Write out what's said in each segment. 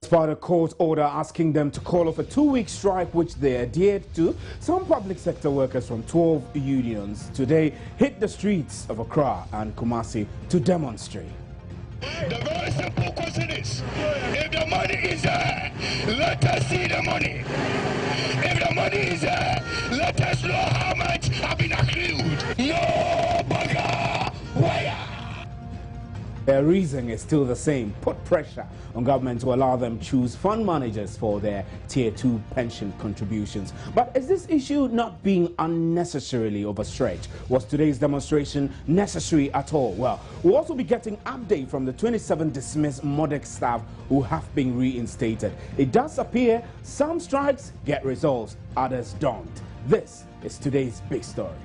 Filed a court order asking them to call off a 2-week strike which they adhered to. Some public sector workers from 12 unions today hit the streets of Accra and Kumasi to demonstrate. The very simple question is, if the money is there, let us see the money. If the money is there, let us know how much have been accrued. No bugger! Wire! Their reason is still the same: put pressure on government to allow them choose fund managers for their Tier 2 pension contributions. But is this issue not being unnecessarily overstretched? Was today's demonstration necessary at all? Well, we'll also be getting update from the 27 dismissed MODEC staff who have been reinstated. It does appear some strikes get results, others don't. This is today's big story.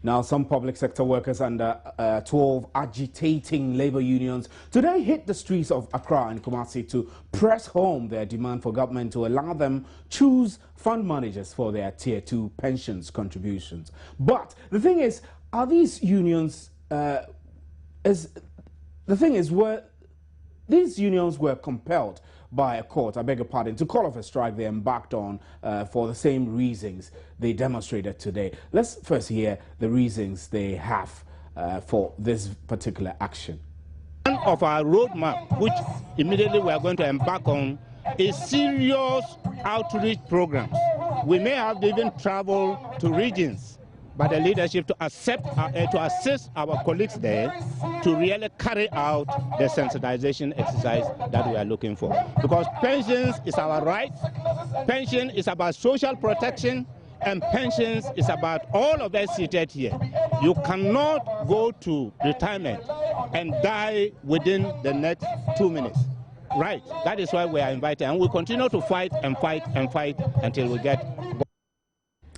Now, some public sector workers under 12 agitating labor unions today hit the streets of Accra and Kumasi to press home their demand for government to allow them choose fund managers for their Tier 2 pensions contributions. But the thing is, are these unions, were these unions were compelled by a court, I beg your pardon, to call off a strike they embarked on for the same reasons they demonstrated today. Let's first hear the reasons they have for this particular action. One of our roadmap, which immediately we are going to embark on, is serious outreach programs. We may have to even travel to regions, but the leadership to assist our colleagues there to really carry out the sensitization exercise that we are looking for. Because pensions is our right, pension is about social protection, and pensions is about all of us seated here. You cannot go to retirement and die within the next 2 minutes. Right, that is why we are invited, and we continue to fight and fight and fight until we get.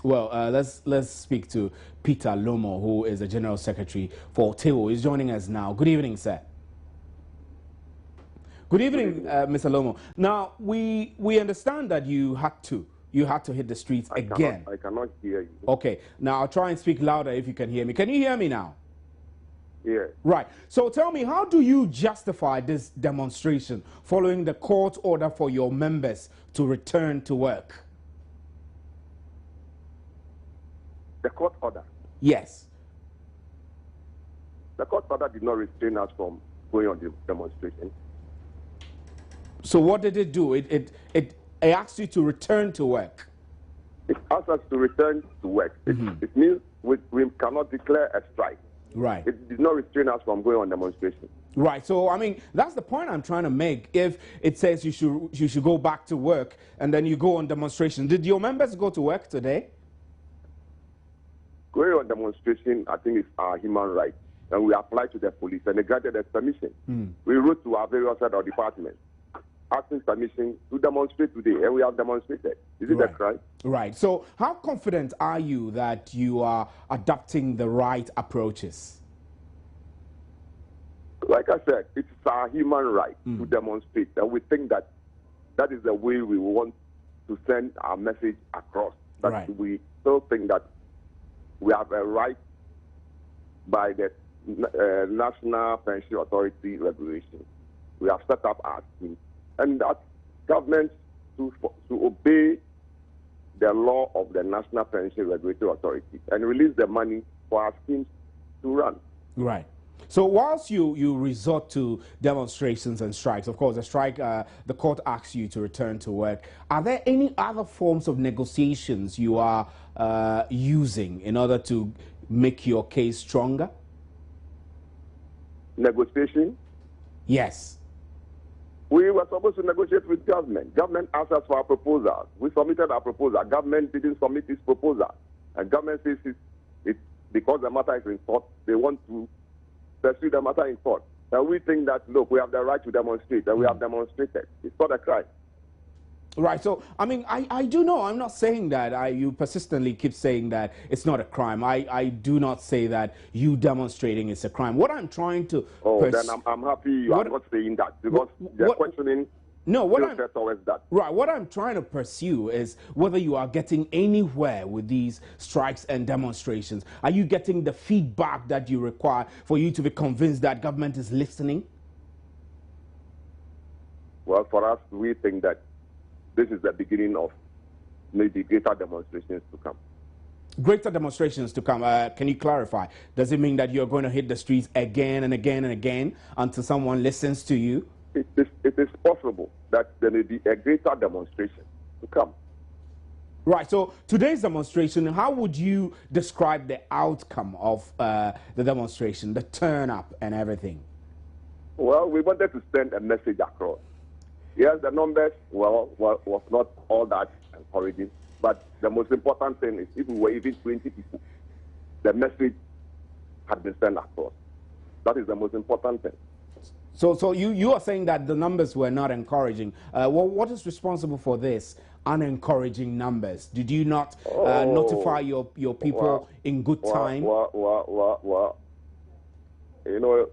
Well, let's speak to Peter Lomo, who is the General Secretary for TEWO. He's joining us now. Good evening, sir. Good evening, Mr. Lomo. Now, we understand that you had to hit the streets again. I cannot hear you. Okay. Now, I'll try and speak louder if you can hear me. Can you hear me now? Yeah. Right. So tell me, how do you justify this demonstration following the court order for your members to return to work? The court order? Yes. The court order did not restrain us from going on the demonstration. So what did it do? It asked you to return to work. It asked us to return to work. It means we cannot declare a strike. Right. It did not restrain us from going on demonstration. Right. So, I mean, that's the point I'm trying to make. If it says you should go back to work and then you go on demonstration, did your members go to work today? Going on demonstration, I think, is our human right. And we applied to the police and they granted us permission. We wrote to our various other departments asking permission to demonstrate today, and we have demonstrated. Is it a crime? Right. So how confident are you that you are adopting the right approaches? Like I said, it's our human right to demonstrate, and we think that that is the way we want to send our message across. That we still think that we have a right by the National Pension Authority regulation. We have set up our scheme, and that government to obey the law of the National Pension Regulatory Authority and release the money for our schemes to run. Right. So whilst you resort to demonstrations and strikes, of course, the strike, the court asks you to return to work, are there any other forms of negotiations you are using in order to make your case stronger? Negotiation? Yes. We were supposed to negotiate with government. Government asked us for our proposal. We submitted our proposal. Government didn't submit its proposal. And government says it's because the matter is in court, they want to pursue the matter in court. And we think that, look, we have the right to demonstrate, and we have demonstrated. It's not a crime. Right. So, I mean, I do know. I'm not saying that. You persistently keep saying that it's not a crime. I do not say that you demonstrating is a crime. What I'm trying to... Oh, then I'm happy you are not saying that, because the questioning... No, what I'm... that. Right. What I'm trying to pursue is whether you are getting anywhere with these strikes and demonstrations. Are you getting the feedback that you require for you to be convinced that government is listening? Well, for us, we think that this is the beginning of maybe greater demonstrations to come. Greater demonstrations to come. Can you clarify? Does it mean that you're going to hit the streets again and again and again until someone listens to you? It is possible that there may be a greater demonstration to come. Right. So today's demonstration, how would you describe the outcome of the demonstration, the turn up and everything? Well, we wanted to send a message across. Yes, the numbers was not all that encouraging, but the most important thing is if we were even 20 people, the message had been sent across. That is the most important thing. So you are saying that the numbers were not encouraging. What is responsible for this unencouraging numbers? Did you not notify your people in good time? Well, you know,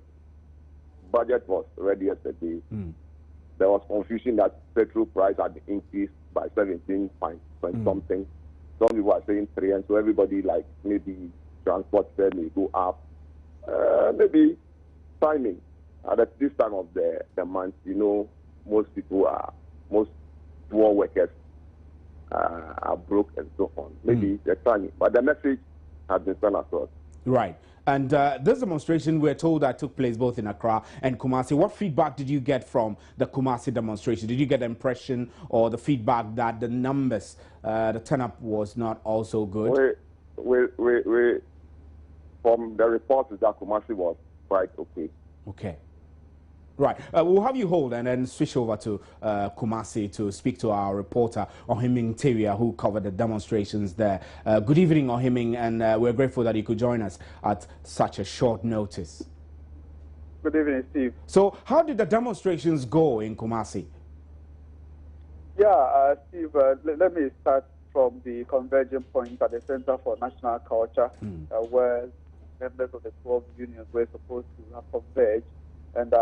budget was ready yesterday. There was confusion that petrol price had increased by 17 point something. Some people are saying 3, and so everybody, like, maybe transport fare may go up. Maybe timing. At this time of the month, you know, most poor workers are broke and so on. Maybe the timing. But the message has been sent across. Right. And this demonstration, we're told, that took place both in Accra and Kumasi. What feedback did you get from the Kumasi demonstration? Did you get the impression or the feedback that the numbers, the turn-up was not also good? We from the reports, that Kumasi was quite okay. Okay. Right. We'll have you hold and then switch over to Kumasi to speak to our reporter, Ohiming Teria, who covered the demonstrations there. Good evening, Ohiming, and we're grateful that you could join us at such a short notice. Good evening, Steve. So how did the demonstrations go in Kumasi? Yeah, Steve, let me start from the converging point at the Center for National Culture, where members of the 12 unions were supposed to have converged. And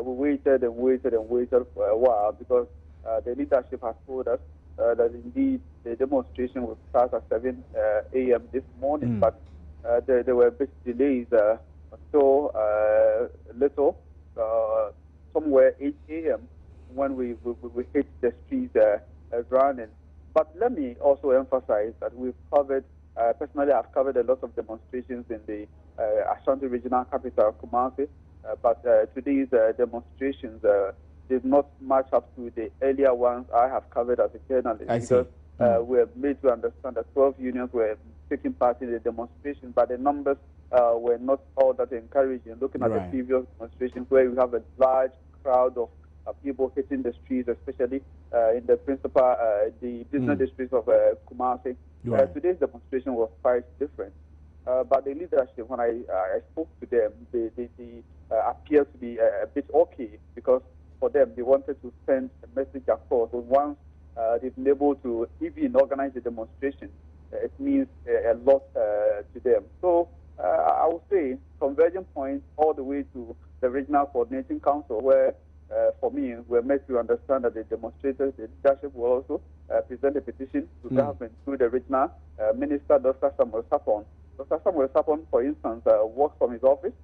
we waited and waited and waited for a while because the leadership has told us that indeed the demonstration will start at 7 a.m. this morning, but there were big delays until little, somewhere 8 a.m. when we hit the streets running. But let me also emphasize that we've covered, personally I've covered a lot of demonstrations in the Ashanti regional capital, Kumasi. But today's demonstrations did not match up to the earlier ones I have covered as a journalist. Because we are made to understand that 12 unions were taking part in the demonstration, but the numbers were not all that encouraging. Looking at the previous demonstrations where we have a large crowd of people hitting the streets, especially in the principal, the business districts of Kumasi. Today's demonstration was quite different. But the leadership, when I spoke to them, they appeared to be a bit okay, because for them, they wanted to send a message across. So once they've been able to even organize the demonstration, it means a lot to them. So I would say converging points all the way to the Regional Coordinating Council, where for me, we're made to understand that the demonstrators, the leadership will also present a petition to government through the regional minister, Dr. Samuel Sapon. Dr. Samuel Sapon, for instance, works from his office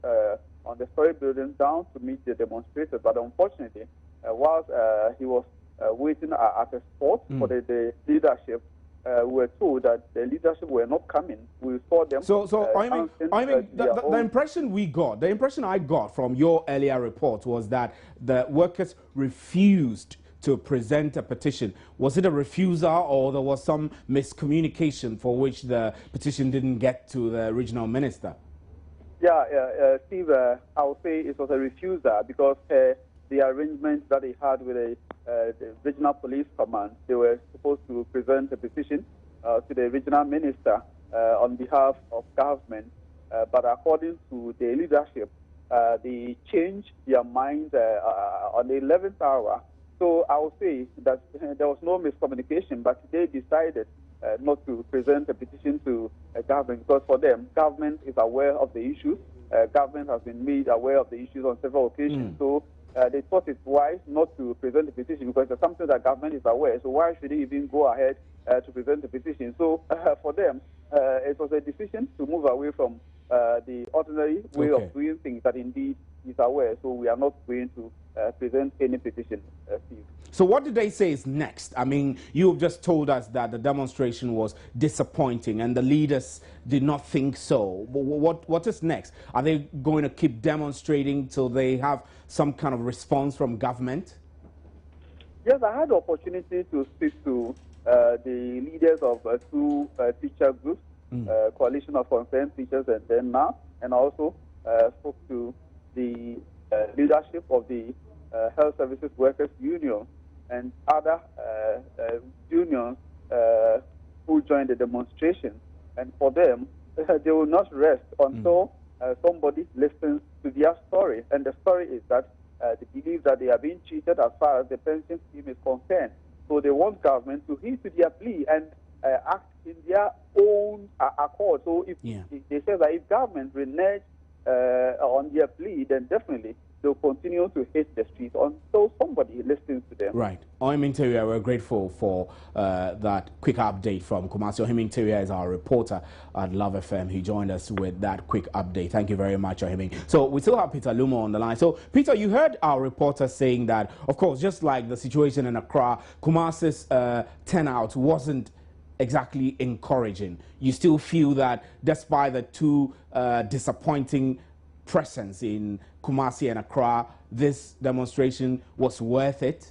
on the story building down to meet the demonstrators. But unfortunately, whilst he was waiting at a spot for the leadership, we were told that the leadership were not coming. We saw them. The impression we got, the impression I got from your earlier report was that the workers refused to present a petition. Was it a refusal, or there was some miscommunication for which the petition didn't get to the regional minister? Yeah, Steve, I would say it was a refusal because the arrangement that they had with the regional police command, they were supposed to present a petition to the regional minister on behalf of government, but according to the leadership, they changed their mind on the 11th hour So I would say that there was no miscommunication, but they decided not to present a petition to government, because for them, government is aware of the issues. Government has been made aware of the issues on several occasions. So they thought it wise not to present the petition, because it's something that government is aware. So why should they even go ahead to present the petition? So for them, it was a decision to move away from the ordinary way of doing things, that indeed is aware. So we are not going to present any petition. So what did they say is next? I mean, you've just told us that the demonstration was disappointing and the leaders did not think so. What is next? Are they going to keep demonstrating till they have some kind of response from government? Yes, I had the opportunity to speak to the leaders of two teacher groups, Coalition of Concerned Teachers and then now, and also spoke to the leadership of the Health Services Workers Union and other unions who joined the demonstration. And for them, they will not rest until somebody listens to their story. And the story is that they believe that they are being cheated as far as the pension scheme is concerned. So they want government to heed to their plea and act in their own accord. So if they say that if government renege on their plea, then definitely they'll continue to hit the streets until somebody listens to them. Right. Oheminteria, we're grateful for that quick update from Kumasi. Oheminteria is our reporter at Love FM. He joined us with that quick update. Thank you very much, Ohemin. So we still have Peter Lumo on the line. So, Peter, you heard our reporter saying that, of course, just like the situation in Accra, Kumasi's turnout wasn't exactly encouraging. You still feel that despite the two disappointing presence in Kumasi and Accra, this demonstration was worth it?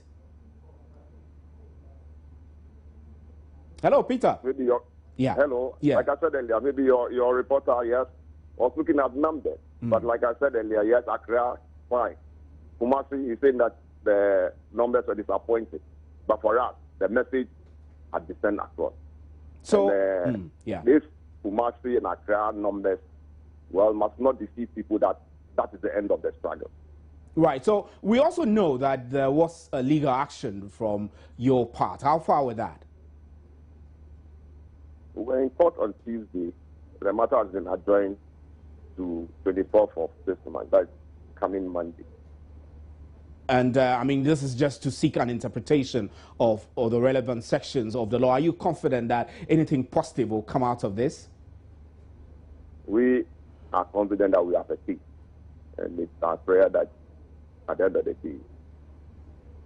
Hello, Peter. Maybe your, Hello. Yeah. Like I said earlier, maybe your reporter, yes, was looking at numbers. But like I said earlier, yes, Accra, fine. Kumasi is saying that the numbers were disappointing. But for us, the message had descended across. So, and, this Kumasi and Accra numbers, well, must not deceive people that that is the end of the struggle. Right. So we also know that there was a legal action from your part. How far with that? We were in court on Tuesday. The matter has been adjourned to 24th of this month. That's coming Monday. And I mean, this is just to seek an interpretation of the relevant sections of the law. Are you confident that anything positive will come out of this? We are confident that we have a case. And it's our prayer that at the end of the day,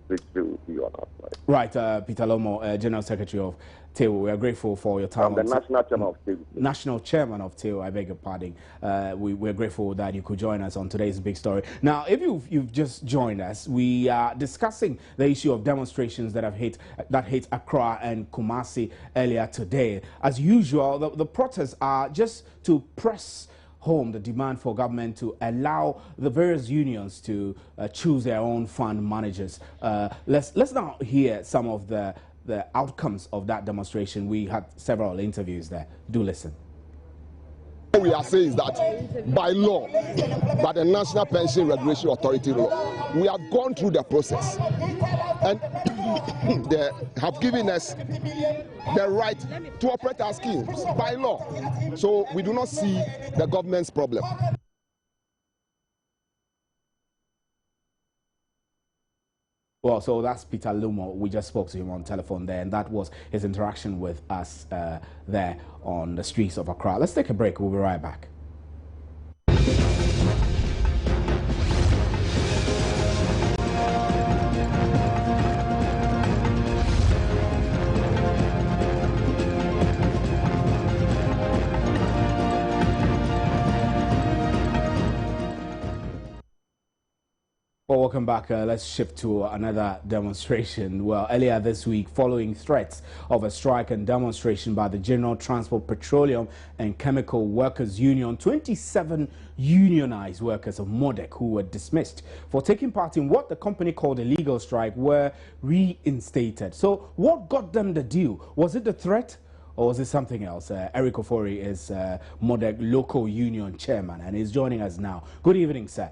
victory will be on our side. Right, Peter Lomo, General Secretary of TEO, we are grateful for your time. I'm the National Chairman of TEO. National Chairman of TEO, I beg your pardon. We're grateful that you could join us on today's big story. Now, if you've just joined us, we are discussing the issue of demonstrations that hit Accra and Kumasi earlier today. As usual, the protests are just to press home the demand for government to allow the various unions to choose their own fund managers. Let's now hear some of the outcomes of that demonstration. We had several interviews there. Do listen. What we are saying is that by law, by the National Pension Regulation Authority law, we have gone through the process and they have given us the right to operate our schemes by law. So we do not see the government's problem. Well, so that's Peter Lumo. We just spoke to him on telephone there, and that was his interaction with us there on the streets of Accra. Let's take a break. We'll be right back. Well, welcome back. Let's shift to another demonstration. Well, earlier this week, following threats of a strike and demonstration by the General Transport, Petroleum and Chemical Workers Union, 27 unionized workers of MODEC who were dismissed for taking part in what the company called a legal strike were reinstated. So what got them the deal? Was it the threat? Or was it something else? Eric Ofori is MODEC local union chairman and is joining us now. Good evening, sir.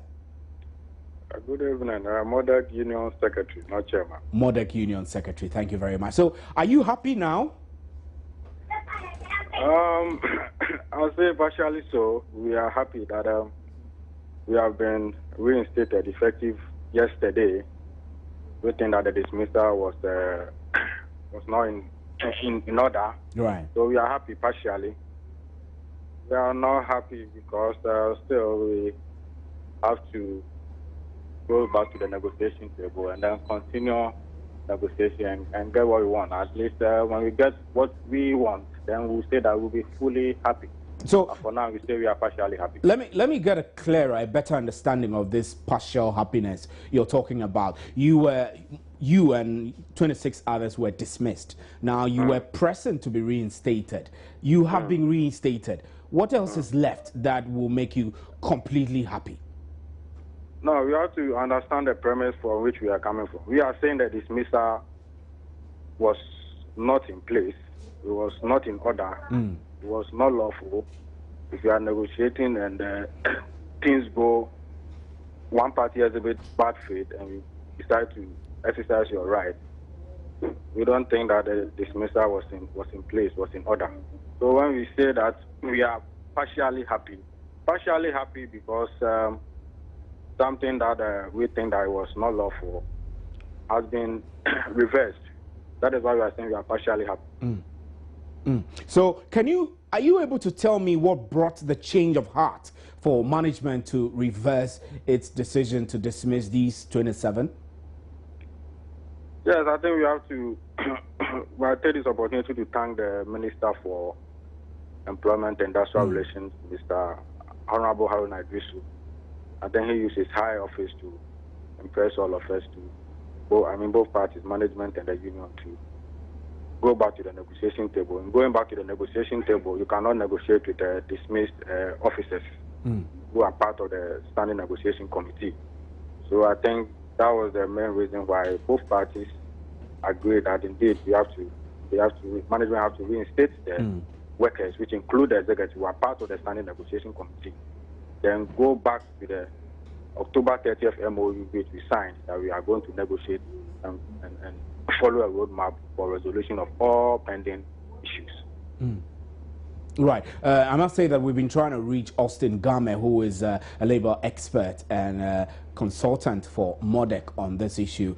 Good evening. Modec Union Secretary, not Chairman. Modec Union Secretary, thank you very much. So, are you happy now? I'll say partially so. We are happy that we have been reinstated effective yesterday. We think that the dismissal was not in order. Right. So we are happy partially. We are not happy because still we have to go back to the negotiation table and then continue negotiation and get what we want. At least when we get what we want, then we'll say that we'll be fully happy. So for now, we say we are partially happy. Let me get a better understanding of this partial happiness you're talking about. You and 26 others were dismissed. Now you were present to be reinstated. You have been reinstated. What else is left that will make you completely happy? No, we have to understand the premise for which we are coming from. We are saying that dismissal was not in place. It was not in order. It was not lawful. If you are negotiating and things go, one party has a bit bad faith and you decide to exercise your right, we don't think that the dismissal was in place, was in order. So when we say that we are partially happy because something that we think that was not lawful has been reversed. That is why we are saying we are partially happy. So are you able to tell me what brought the change of heart for management to reverse its decision to dismiss these 27? Yes, I think we have to well, take this opportunity to thank the Minister for Employment and Industrial Relations, Mr. Honorable Haruna Idrisu. I think he used his high office to impress all of us both parties, management and the union, to go back to the negotiation table. And going back to the negotiation table, you cannot negotiate with dismissed officers who are part of the standing negotiation committee. So I think that was the main reason why both parties agreed that indeed management have to reinstate the workers, which include the executives who are part of the standing negotiation committee. Then go back to the October 30th MOU which we signed, that we are going to negotiate and follow a roadmap for resolution of all pending issues. Right. I must say that we've been trying to reach Austin Game, who is a labor expert and consultant for MODEC on this issue,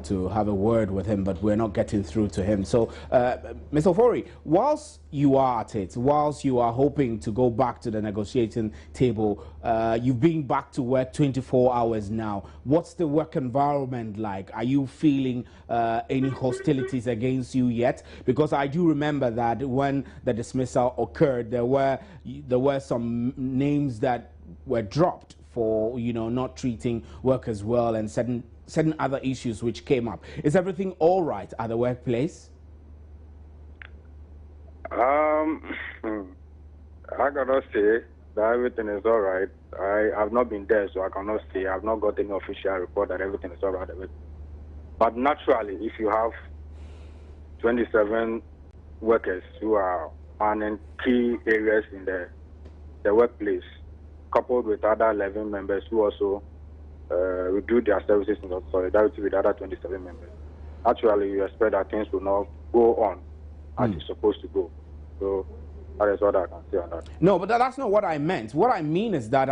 to have a word with him, but we're not getting through to him. So, Mr. Ofori, whilst you are at it, whilst you are hoping to go back to the negotiating table, you've been back to work 24 hours now. What's the work environment like? Are you feeling any hostilities against you yet? Because I do remember that when the dismissal occurred, there were some names that were dropped for not treating workers well and certain other issues which came up. Is everything all right at the workplace? I cannot say that everything is all right. I have not been there, so I cannot say. I have not got any official report that everything is all right. But naturally, if you have 27 workers who are manning key areas in the workplace, coupled with other 11 members who also withdrew their services in solidarity with other 27 members, naturally you expect that things will not go on as it's supposed to go. So that is what I can say on that. No, but that's not what I meant. What I mean is that,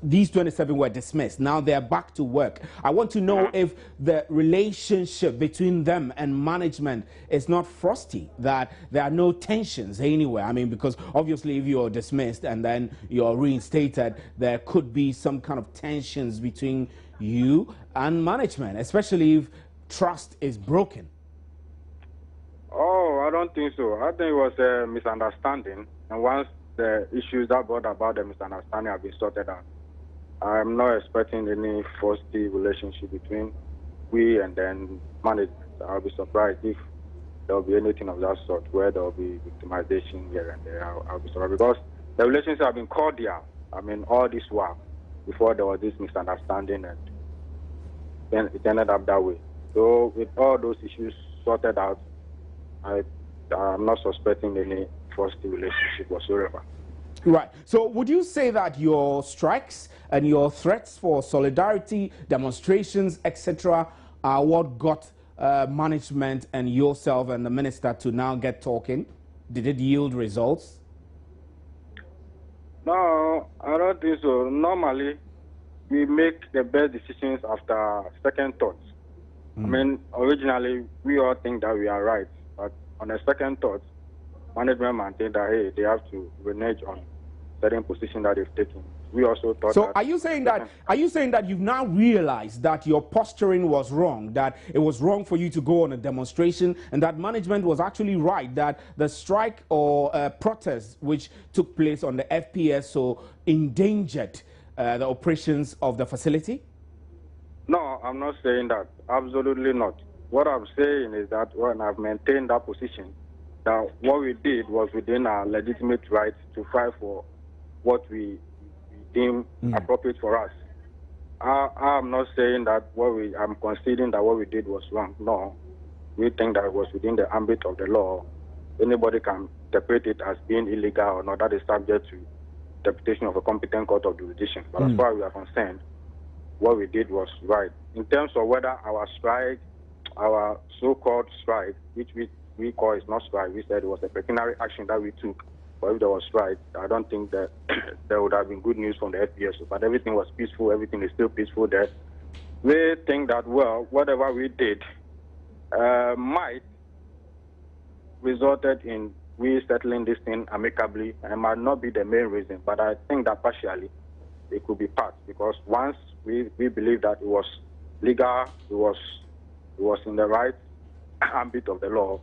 these 27 were dismissed. Now they're back to work. I want to know if the relationship between them and management is not frosty, that there are no tensions anywhere. Because obviously if you're dismissed and then you're reinstated, there could be some kind of tensions between you and management, especially if trust is broken. Oh, I don't think so. I think it was a misunderstanding. And once the issues that brought about the misunderstanding have been sorted out, I'm not expecting any frosty relationship between we and then management. I'll be surprised if there will be anything of that sort, where there will be victimization here and there. I'll be surprised, because the relationship have been cordial. All this while, before there was this misunderstanding, and then it ended up that way. So with all those issues sorted out, I'm not suspecting any frosty relationship whatsoever. Right. So would you say that your strikes and your threats for solidarity, demonstrations, etc., are what got management and yourself and the minister to now get talking? Did it yield results? No, I don't think so. Normally, we make the best decisions after second thoughts. I mean, originally, we all think that we are right, but on a second thought, management maintained that, hey, they have to renege on certain position that they've taken. We also thought so that... are you saying that you've now realized that your posturing was wrong, that it was wrong for you to go on a demonstration, and that management was actually right, that the strike or protest which took place on the FPSO endangered the operations of the facility? No, I'm not saying that. Absolutely not. What I'm saying is that when I've maintained that position, that what we did was within our legitimate right to fight for what we deem appropriate for us. I'm not saying that I'm conceding that what we did was wrong. No, we think that it was within the ambit of the law. Anybody can interpret it as being illegal or not. That is subject to interpretation of a competent court of jurisdiction. But as far as we are concerned, what we did was right. In terms of whether our strike, our so-called strike, which we call is not strike, we said it was a pecuniary action that we took. But if there was strike, I don't think that there would have been good news from the FPSO. But everything was peaceful. Everything is still peaceful there. We think that, well, whatever we did might resulted in we settling this thing amicably, and might not be the main reason. But I think that partially it could be part, because once we believe that it was legal, it was in the right ambit of the law,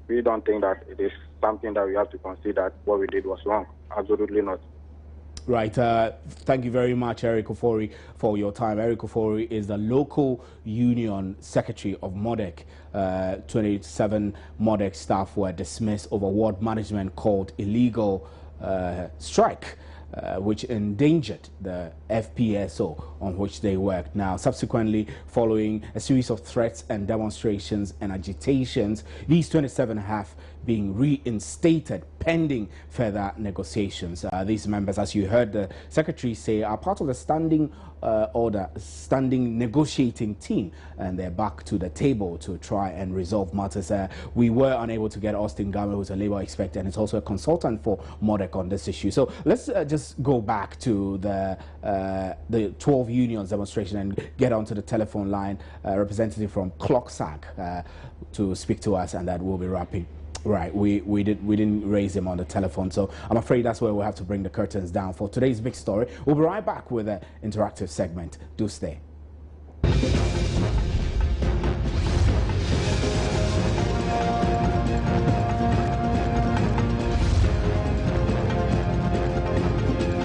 we don't think that it is something that we have to consider what we did was wrong. Absolutely not. Right. Thank you very much, Eric Ofori, for your time. Eric Ofori is the local union secretary of MODEC. 27 MODEC staff were dismissed over what management called illegal strike, which endangered the FPSO on which they worked. Now, subsequently, following a series of threats and demonstrations and agitations, these 27 have been reinstated pending further negotiations. These members, as you heard the secretary say, are part of the standing negotiating team, and they're back to the table to try and resolve matters. We were unable to get Austin Gamble, who's a labor expert and is also a consultant for MODEC on this issue. So let's just go back to the 12 unions demonstration and get onto the telephone line, representative from ClockSAG to speak to us, and that we'll be wrapping. Right, we didn't raise him on the telephone, so I'm afraid that's where we'll have to bring the curtains down for today's big story. We'll be right back with an interactive segment. Do stay.